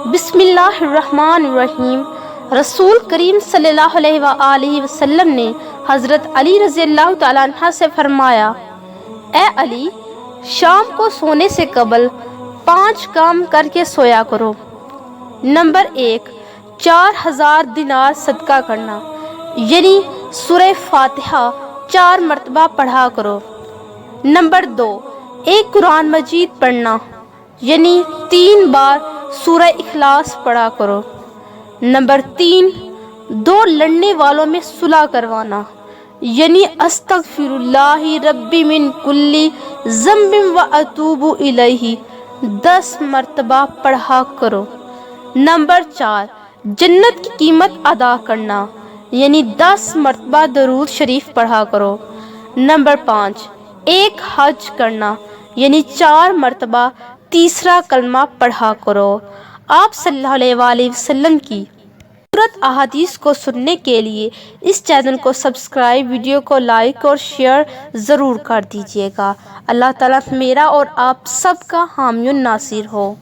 بسم اللہ الرحمن الرحیم۔ رسول کریم صلی اللہ علیہ وآلہ وسلم نے حضرت علی رضی اللہ تعالیٰ عنہ سے فرمایا، اے علی، شام کو سونے سے قبل 5 کام کر کے سویا کرو۔ نمبر 1، 4000 دینار صدقہ کرنا، یعنی سورہ فاتحہ 4 مرتبہ پڑھا کرو۔ نمبر 2، ایک قرآن مجید پڑھنا، یعنی 3 بار سورہ اخلاص پڑھا کرو۔ نمبر 3، 2 لڑنے والوں میں صلح کروانا، یعنی استغفر اللہ ربی من کل ذنب واتوب الیہ 10 مرتبہ پڑھا کرو۔ نمبر 4، جنت کی قیمت ادا کرنا، یعنی 10 مرتبہ درود شریف پڑھا کرو۔ نمبر 5، ایک حج کرنا، یعنی 4 مرتبہ تیسرا کلمہ پڑھا کرو۔ آپ صلی اللہ علیہ وآلہ وسلم کی خوبصورت احادیث کو سننے کے لیے اس چینل کو سبسکرائب، ویڈیو کو لائک اور شیئر ضرور کر دیجیے گا۔ اللہ تعالیٰ میرا اور آپ سب کا حامی و ناصر ہو۔